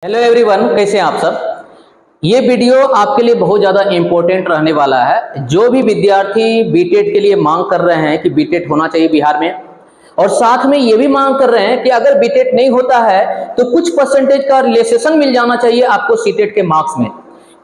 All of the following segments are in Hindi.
हेलो एवरीवन, कैसे हैं आप सब। ये वीडियो आपके लिए बहुत ज़्यादा इम्पोर्टेंट रहने वाला है। जो भी विद्यार्थी बीटेट के लिए मांग कर रहे हैं कि बीटेट होना चाहिए बिहार में, और साथ में ये भी मांग कर रहे हैं कि अगर बीटेट नहीं होता है तो कुछ परसेंटेज का रिलैक्सेशन मिल जाना चाहिए आपको सीटेट के मार्क्स में।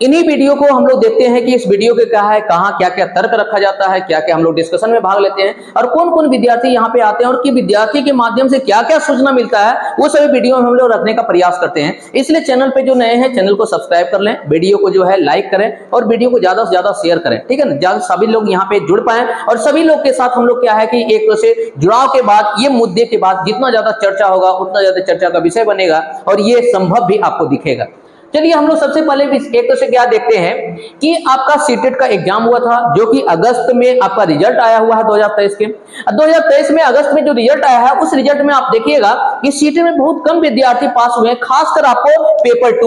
इन्हीं वीडियो को हम लोग देखते हैं कि इस वीडियो के क्या है, कहाँ क्या क्या तर्क रखा जाता है, क्या क्या हम लोग डिस्कशन में भाग लेते हैं और कौन कौन विद्यार्थी यहाँ पे आते हैं और कि विद्यार्थी के माध्यम से क्या क्या सूचना मिलता है, वो सभी वीडियो में हम लोग रखने का प्रयास करते हैं। इसलिए चैनल पे जो नए हैं चैनल को सब्सक्राइब कर लें, वीडियो को जो है लाइक करें और वीडियो को ज्यादा से ज्यादा शेयर करें, ठीक है ना। ज्यादा सभी लोग यहाँ पे जुड़ पाए और सभी लोग के साथ हम लोग क्या है कि एक तरह से जुड़ाव के बाद, ये मुद्दे के बाद जितना ज्यादा चर्चा होगा उतना ज्यादा चर्चा का विषय बनेगा और ये संभव भी आपको दिखेगा। चलिए हम लोग सबसे पहले एक तो से क्या देखते हैं कि आपका सीटेट का एग्जाम हुआ था, जो कि अगस्त में आपका रिजल्ट आया हुआ है 2023 के। 2023 में अगस्त में जो रिजल्ट आया है उस रिजल्ट में आप देखिएगा कि सीटेट में बहुत कम विद्यार्थी पास हुए हैं, खासकर आपको पेपर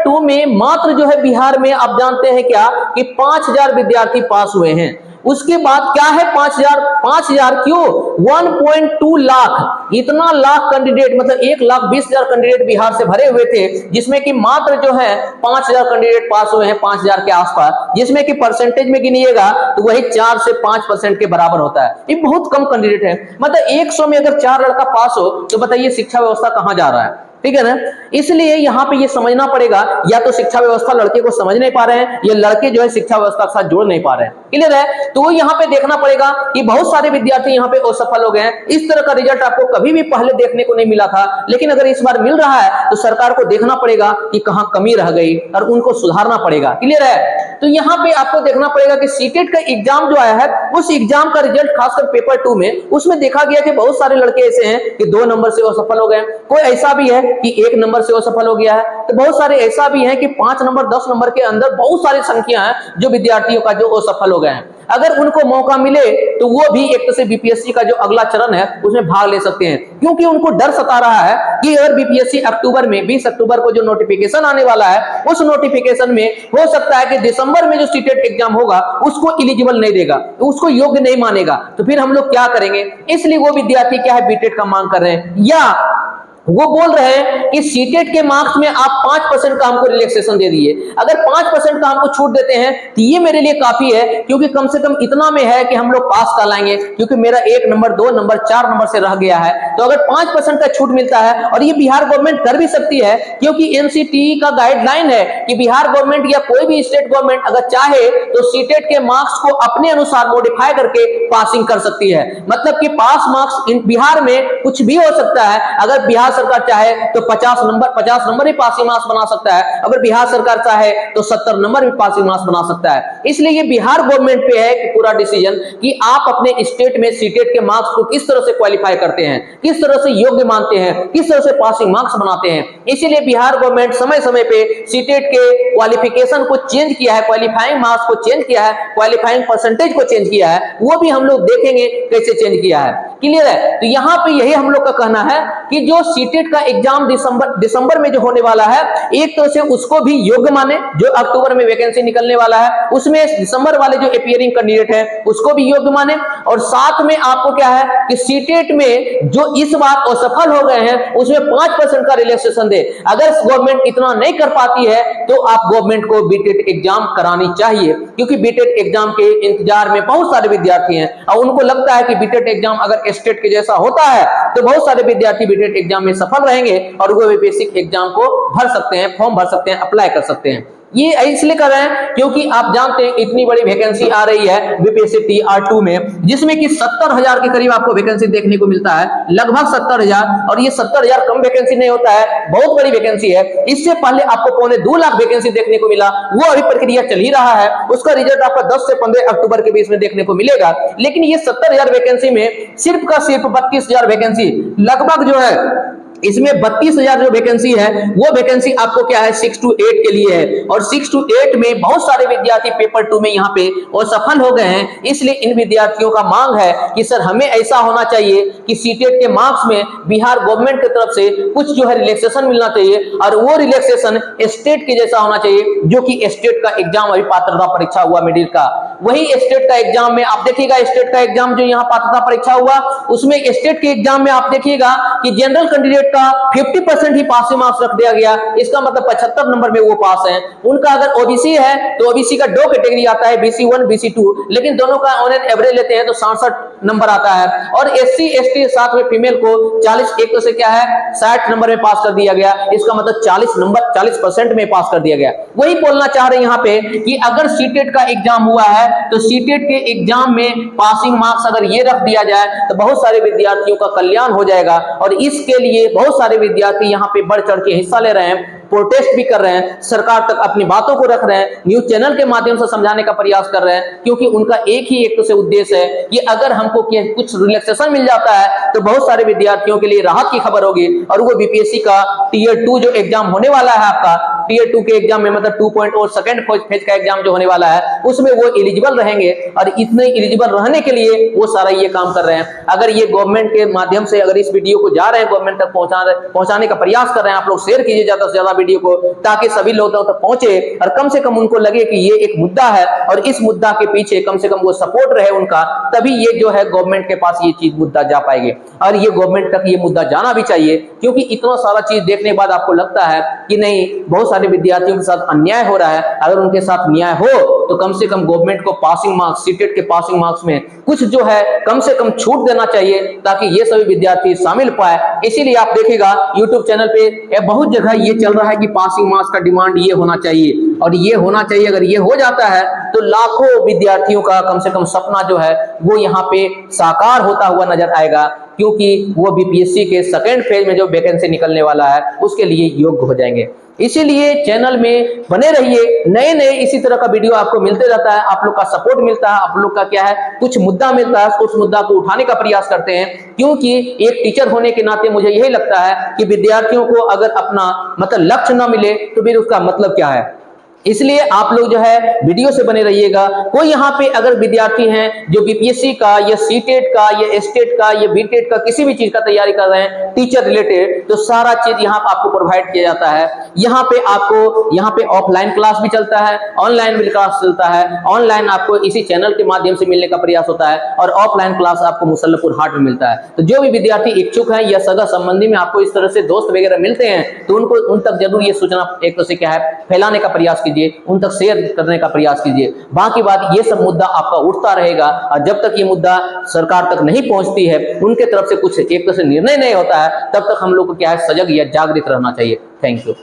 टू में मात्र जो है बिहार में आप जानते हैं क्या कि 5000 विद्यार्थी पास हुए हैं। उसके बाद क्या है 5000 क्यों 1.2 लाख, इतना लाख कैंडिडेट, मतलब 1,20,000 कैंडिडेट बिहार से भरे हुए थे, जिसमें कि मात्र जो है 5000 कैंडिडेट पास हुए हैं, 5000 के आसपास, जिसमें कि परसेंटेज में गिनिएगा तो वही 4 से 5% के बराबर होता है। ये बहुत कम कैंडिडेट है। मतलब 100 में अगर 4 लड़का पास हो तो बताइए शिक्षा व्यवस्था कहां जा रहा है, ठीक है ना। इसलिए यहां पे ये समझना पड़ेगा, या तो शिक्षा व्यवस्था लड़के को समझ नहीं पा रहे हैं या लड़के जो है शिक्षा व्यवस्था के साथ जोड़ नहीं पा रहे हैं, क्लियर है। तो यहां पे देखना पड़ेगा कि बहुत सारे विद्यार्थी यहां पे असफल हो गए हैं। इस तरह का रिजल्ट आपको कभी भी पहले देखने को नहीं मिला था, लेकिन अगर इस बार मिल रहा है तो सरकार को देखना पड़ेगा कि कहां कमी रह गई और उनको सुधारना पड़ेगा, क्लियर है। तो यहां पे आपको देखना पड़ेगा कि सीटेट का एग्जाम जो आया है उस एग्जाम का रिजल्ट खासकर पेपर 2 में, उसमें देखा गया कि बहुत सारे लड़के ऐसे हैं कि 2 नंबर से असफल हो गए, कोई ऐसा भी है कि 1 नंबर से असफल हो गया है, तो बहुत सारे ऐसा भी है कि 5 नंबर 10 नंबर के अंदर बहुत सारी संख्या है जो विद्यार्थियों का जो असफल हो गए हैं। अगर उनको मौका मिले तो वो भी एक तरह से बीपीएससी का जो अगला चरण है उसमें भाग ले सकते हैं, क्योंकि उनको डर सता रहा है कि अगर बीपीएससी अक्टूबर में 20 अक्टूबर को जो नोटिफिकेशन आने वाला है उस नोटिफिकेशन में हो सकता है कि दिसंबर में जो सीटेट एग्जाम होगा उसको एलिजिबल नहीं देगा, उसको योग्य नहीं मानेगा, तो फिर हम लोग क्या करेंगे। इसलिए वो विद्यार्थी क्या है बीटेट का मांग कर रहे हैं, या वो बोल रहे हैं कि सीटेट के मार्क्स में आप 5% का हमको रिलैक्सेशन दे दिए। अगर 5% का हमको छूट देते हैं तो ये मेरे लिए काफी है, क्योंकि कम से कम इतना में है कि हम लोग पास कर लाएंगे, क्योंकि मेरा 1 नंबर 2 नंबर 4 नंबर से रह गया है। तो अगर 5% का छूट मिलता है, और ये बिहार गवर्नमेंट कर भी सकती है, क्योंकि एनसीटीई का गाइडलाइन है कि बिहार गवर्नमेंट या कोई भी स्टेट गवर्नमेंट अगर चाहे तो सीटेट के मार्क्स को अपने अनुसार मॉडिफाई करके पासिंग कर सकती है। मतलब कि पास मार्क्स बिहार में कुछ भी हो सकता है। अगर बिहार सरकार चाहे तो 50 नंबर भी पासिंग मार्क्स बना सकता है, अगर बिहार सरकार चाहे तो 70 नंबर भी पासिंग मार्क्स बना सकता है। इसलिए ये बिहार गवर्नमेंट पे है कि पूरा डिसीजन कि आप अपने स्टेट में सीटेट के मार्क्स को किस तरह से क्वालिफाई करते हैं, किस तरह से योग्य मानते हैं, किस तरह से पासिंग मार्क्स बनाते हैं। इसीलिए बिहार गवर्नमेंट समय समय पे सीटेट के क्वालिफिकेशन को चेंज किया है, क्वालिफाइंग मार्क्स को चेंज किया है, क्वालिफाइंग परसेंटेज को चेंज किया है, वो भी हम लोग देखेंगे कैसे चेंज किया है, क्लियर है। तो यहां पे यही हम लोग का कहना है कि जो सीटेट का एग्जाम दिसंबर में जो होने वाला है, एक तरह से उसको भी योग्य माने। जो अक्टूबर में वैकेंसी निकलने वाला है उसमें दिसंबर वाले जो अपीयरिंग कैंडिडेट है उसको भी योग्य माने, और साथ में आपको क्या है कि सीटेट में जो इस बार असफल हो गए हैं उसमें 5% का रिलैक्सेशन दे। अगर गवर्नमेंट इतना नहीं कर पाती है तो आप गवर्नमेंट को बीटेट एग्जाम करानी चाहिए, क्योंकि बीटेट एग्जाम के इंतजार में बहुत सारे विद्यार्थी हैं और उनको लगता है कि बीटेट एग्जाम अगर स्टेट के जैसा होता है तो बहुत सारे विद्यार्थी बीटेट एग्जाम में सफल रहेंगे और वो बेसिक एग्जाम को भर सकते हैं, फॉर्म भर सकते हैं, अप्लाई कर सकते हैं। ये इसलिए कर रहे हैं क्योंकि आप जानते हैं इतनी बड़ी वैकेंसी आ रही है बीपीएससी टीआर2 में, जिसमें कि 70,000 के करीब आपको वैकेंसी देखने को मिलता है, लगभग 70,000। और ये 70,000 कम वैकेंसी नहीं होता है, बहुत बड़ी वैकेंसी है। इससे पहले आपको 2.25 लाख वैकेंसी देखने को मिला, वो अभी प्रक्रिया चल ही रहा है, उसका रिजल्ट आपका 10 से 15 अक्टूबर के बीच में देखने को मिलेगा। लेकिन ये 70,000 वैकेंसी में सिर्फ का सिर्फ 32,000 वैकेंसी, लगभग जो है इसमें 32,000 जो वैकेंसी है वो वैकेंसी आपको क्या है 6 to 8 के लिए है, और 6 to 8 में बहुत सारे विद्यार्थी पेपर 2 में यहाँ पे और सफल हो गए हैं। इसलिए इन विद्यार्थियों का मांग है कि सर हमें ऐसा होना चाहिए कि सीटेट के मार्क्स में बिहार गवर्नमेंट की तरफ से कुछ जो है रिलैक्सेशन मिलना चाहिए, और वो रिलैक्सेशन स्टेट के जैसा होना चाहिए, जो कि स्टेट का एग्जाम अभी पात्रता परीक्षा हुआ मिडिल का, वही स्टेट का एग्जाम में आप देखिएगा। स्टेट का एग्जाम जो यहाँ पात्रता परीक्षा हुआ उसमें स्टेट के एग्जाम में आप देखिएगा कि जनरल कैंडिडेट का 50% ही पासिंग मार्क्स रख दिया गया, इसका मतलब 75 नंबर में वो पास हैं। उनका अगर ओबीसी है तो ओबीसी का 2 कैटेगरी आता है, BC1 BC2, लेकिन दोनों का ऑन एन एवरेज लेते हैं तो 67 नंबर आता है। और SC ST साथ में फीमेल को 40 एक तो से क्या है 60 नंबर में पास कर दिया गया, इसका मतलब 40 नंबर 40% में पास कर दिया गया। वही बोलना चाह रहे हैं यहाँ पे कि अगर सीटेट का एग्जाम हुआ है तो सीटेट के एग्जाम में पासिंग मार्क्स अगर ये रख दिया जाए तो बहुत सारे विद्यार्थियों का कल्याण हो जाएगा। और इसके लिए बहुत सारे विद्यार्थी यहाँ पे बढ़ चढ़ के हिस्सा ले रहे हैं, प्रोटेस्ट भी कर रहे हैं, सरकार तक अपनी बातों को रख रहे हैं, न्यूज चैनल के माध्यम से समझाने का प्रयास कर रहे हैं, क्योंकि उनका एक तो से उद्देश्य है कि अगर हमको कुछ रिलैक्सेशन मिल जाता है तो बहुत सारे विद्यार्थियों के लिए राहत की खबर होगी। और वो बीपीएससी का टीयर 2 जो एग्जाम होने वाला है आपका, टीयर 2 के एग्जाम में मतलब 2.0 सेकंड फेज का एग्जाम जो होने वाला है उसमें वो एलिजिबल रहेंगे। और इतने एलिजिबल रहने के लिए वो सारा ये काम कर रहे हैं। अगर ये गवर्नमेंट के माध्यम से अगर इस वीडियो को जा रहे हैं, गवर्नमेंट तक पहुंचाने का प्रयास कर रहे हैं, आप लोग शेयर कीजिए ज्यादा से ज्यादा वीडियो को, ताकि सभी लोगों तक पहुंचे और कम से कम उनको लगे कि ये एक मुद्दा है और इस मुद्दा के पीछे कम से कम वो सपोर्ट रहे उनका, तभी ये जो है गवर्नमेंट के पास ये चीज मुद्दा जा पाएगी। और ये गवर्नमेंट तक ये मुद्दा जाना भी चाहिए, क्योंकि इतना सारा चीज देखने के बाद आपको लगता है कि नहीं बहुत सारे विद्यार्थियों के साथ अन्याय हो रहा है। अगर उनके साथ न्याय हो तो कम से कम गवर्नमेंट को पासिंग मार्क्स, सीटेट के पासिंग मार्क्स में कुछ जो है कम से कम छूट देना चाहिए, ताकि ये सभी विद्यार्थी शामिल पाए। इसीलिए आप देखिएगा यूट्यूब चैनल पे बहुत जगह ये चल रहा है कि पासिंग मार्क्स का डिमांड ये होना चाहिए और ये होना चाहिए। अगर ये हो जाता है तो लाखों विद्यार्थियों का कम से कम सपना जो है वो यहाँ पे साकार होता हुआ नजर आएगा, क्योंकि वो बीपीएससी के सेकंड फेज में जो वैकेंसी निकलने वाला है उसके लिए योग्य हो जाएंगे। इसीलिए चैनल में बने रहिए, नए नए इसी तरह का वीडियो आपको मिलते रहता है, आप लोग का सपोर्ट मिलता है, आप लोग का क्या है कुछ मुद्दा मिलता है, उस मुद्दा को उठाने का प्रयास करते हैं। क्योंकि एक टीचर होने के नाते मुझे यही लगता है कि विद्यार्थियों को अगर अपना मतलब लक्ष्य न मिले तो फिर उसका मतलब क्या है। इसलिए आप लोग जो है वीडियो से बने रहिएगा। कोई यहाँ पे अगर विद्यार्थी हैं जो बीपीएससी का या सीटेट का या एस्टेट का या बीटेट का किसी भी चीज का तैयारी कर रहे हैं टीचर रिलेटेड, तो सारा चीज यहाँ पे आपको प्रोवाइड किया जाता है। यहाँ पे आपको यहाँ पे ऑफलाइन क्लास भी चलता है, ऑनलाइन भी क्लास चलता है। ऑनलाइन आपको इसी चैनल के माध्यम से मिलने का प्रयास होता है और ऑफलाइन क्लास आपको मुसल्लपुर हाट में मिलता है। तो जो भी विद्यार्थी इच्छुक है या सगा संबंधी में आपको इस तरह से दोस्त वगैरह मिलते हैं तो उनको उन तक जरूर ये सूचना एक तो से क्या है फैलाने का प्रयास कीजिए, उन तक शेयर करने का प्रयास कीजिए। बाकी बात ये सब मुद्दा आपका उठता रहेगा और जब तक ये मुद्दा सरकार तक नहीं पहुंचती है, उनके तरफ से कुछ एक तरह से निर्णय नहीं होता है, तब तक हम लोग को क्या है सजग या जागृत रहना चाहिए। Thank you.